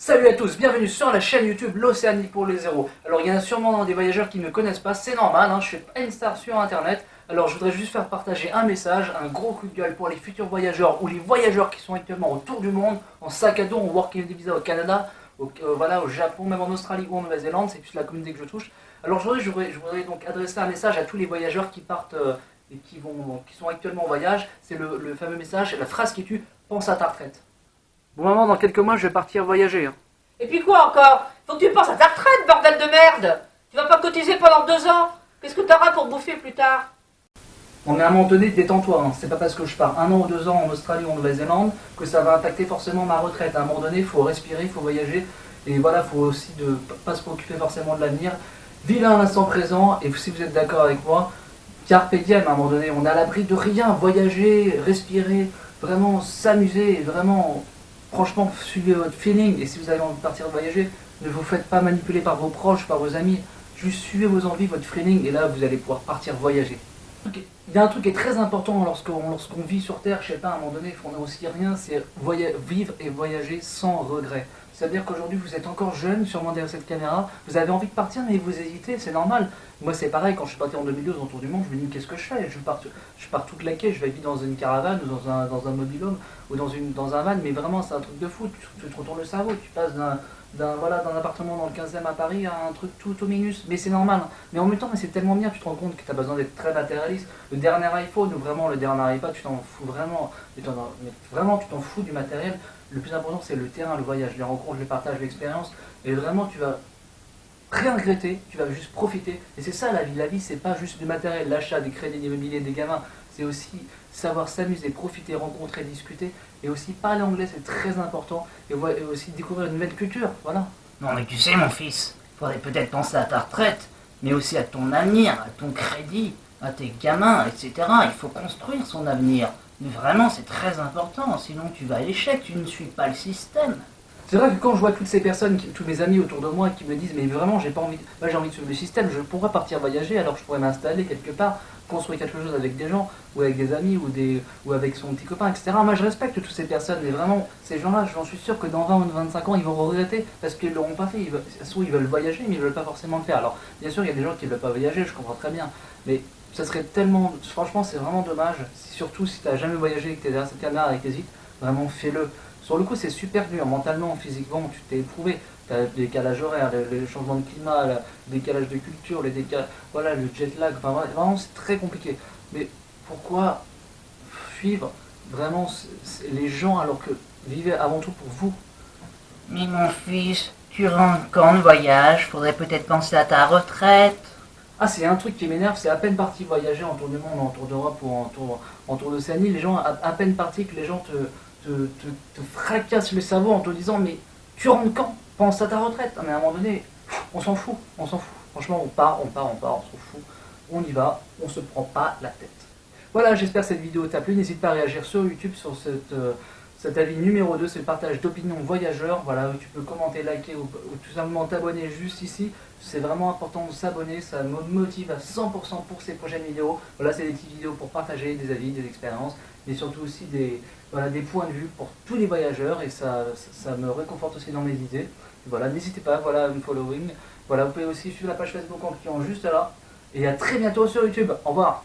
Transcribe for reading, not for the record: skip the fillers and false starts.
Salut à tous, bienvenue sur la chaîne YouTube L'Océanique pour les zéros. Alors il y en a sûrement des voyageurs qui ne me connaissent pas, c'est normal, je suis pas une star sur internet. Alors je voudrais juste faire partager un message, un gros coup de gueule pour les futurs voyageurs ou les voyageurs qui sont actuellement autour du monde, en sac à dos, en working visa au Canada, au Japon, même en Australie ou en Nouvelle-Zélande, c'est plus la communauté que je touche. Alors je voudrais donc adresser un message à tous les voyageurs qui partent et qui sont actuellement en voyage. C'est le fameux message, la phrase qui tue, pense à ta retraite. Bon maman, dans quelques mois je vais partir voyager. Et puis quoi encore? Faut que tu penses à ta retraite, bordel de merde! Tu vas pas cotiser pendant 2 ans? Qu'est-ce que t'auras pour bouffer plus tard? On est à un moment donné, détends-toi, c'est pas parce que je pars 1 an ou 2 ans en Australie ou en Nouvelle-Zélande que ça va impacter forcément ma retraite. À un moment donné, il faut respirer, il faut voyager, et voilà, il faut aussi pas se préoccuper forcément de l'avenir. Vivez à l'instant présent, et si vous êtes d'accord avec moi, carpe diem, à un moment donné, on est à l'abri de rien, voyager, respirer, vraiment s'amuser, vraiment, franchement, suivez votre feeling, et si vous avez envie de partir voyager, ne vous faites pas manipuler par vos proches, par vos amis, juste suivez vos envies, votre feeling, et là, vous allez pouvoir partir voyager. Il y a un truc qui est très important lorsqu'on vit sur Terre, je sais pas, à un moment donné, on n'a aussi rien, c'est vivre et voyager sans regret. C'est-à-dire qu'aujourd'hui, vous êtes encore jeune, sûrement derrière cette caméra, vous avez envie de partir, mais vous hésitez, c'est normal. Moi, c'est pareil, quand je suis parti en 2012 autour du monde, je me dis, qu'est-ce que je fais? Je pars tout claqué, je vais vivre dans une caravane, ou dans un mobil-home, ou dans un van, mais vraiment, c'est un truc de fou, tu te retournes le cerveau, tu passes d'un appartement dans le 15e à Paris à un truc tout minus, mais c'est normal. Mais en même temps, c'est tellement bien, tu te rends compte que tu as besoin d'être très matérialiste. Le dernier iPhone ou vraiment le dernier iPad, tu t'en fous vraiment, mais vraiment tu t'en fous du matériel. Le plus important, c'est le terrain, le voyage, les rencontres, les partages, l'expérience, et vraiment tu vas rien regretter, tu vas juste profiter. Et c'est ça la vie. La vie, c'est pas juste du matériel, l'achat, des crédits immobiliers, des gamins. C'est aussi savoir s'amuser, profiter, rencontrer, discuter. Et aussi parler anglais, c'est très important. Et aussi découvrir une nouvelle culture. Voilà. Non mais tu sais mon fils, faudrait peut-être penser à ta retraite, mais aussi à ton avenir, à ton crédit, à tes gamins, etc. Il faut construire son avenir. Mais vraiment c'est très important, sinon tu vas à l'échec, tu ne suis pas le système. C'est vrai que quand je vois toutes ces personnes, tous mes amis autour de moi qui me disent mais vraiment j'ai pas envie, moi j'ai envie de suivre le système, je pourrais partir voyager alors je pourrais m'installer quelque part, construire quelque chose avec des gens, ou avec des amis, ou avec son petit copain, etc. Moi je respecte toutes ces personnes, et vraiment ces gens-là, j'en suis sûr que dans 20 ou 25 ans ils vont regretter parce qu'ils l'auront pas fait. Ils veulent voyager mais ils veulent pas forcément le faire. Alors bien sûr il y a des gens qui veulent pas voyager, je comprends très bien, mais ça serait tellement, franchement c'est vraiment dommage, surtout si tu n'as jamais voyagé et que tu es derrière cette caméra et que t'hésites, vraiment fais-le. Sur le coup, c'est super dur, mentalement, physiquement, tu t'es éprouvé. Tu as le décalage horaire, le changement de climat, le décalage de culture, voilà, le jet lag, enfin vraiment c'est très compliqué. Mais pourquoi suivre vraiment les gens alors que vivez avant tout pour vous? Mais mon fils, tu rentres quand de voyage, faudrait peut-être penser à ta retraite. Ah, c'est un truc qui m'énerve, c'est à peine parti voyager en tour du monde, en tour d'Europe ou en tour d'Océanie, les gens, à peine parti que les gens te fracassent le cerveau en te disant mais tu rentres quand? Pense à ta retraite. Ah, mais à un moment donné, on s'en fout, on s'en fout. Franchement, on part, on s'en fout. On y va, on se prend pas la tête. Voilà, j'espère que cette vidéo t'a plu. N'hésite pas à réagir sur YouTube sur cet avis numéro 2, c'est le partage d'opinions voyageurs. Voilà, tu peux commenter, liker ou tout simplement t'abonner juste ici. C'est vraiment important de s'abonner, ça me motive à 100% pour ces prochaines vidéos. Voilà, c'est des petites vidéos pour partager des avis, des expériences, mais surtout aussi des points de vue pour tous les voyageurs, et ça me réconforte aussi dans mes idées. Et voilà, n'hésitez pas, voilà, un following. Voilà, vous pouvez aussi suivre la page Facebook en cliquant juste là. Et à très bientôt sur YouTube. Au revoir.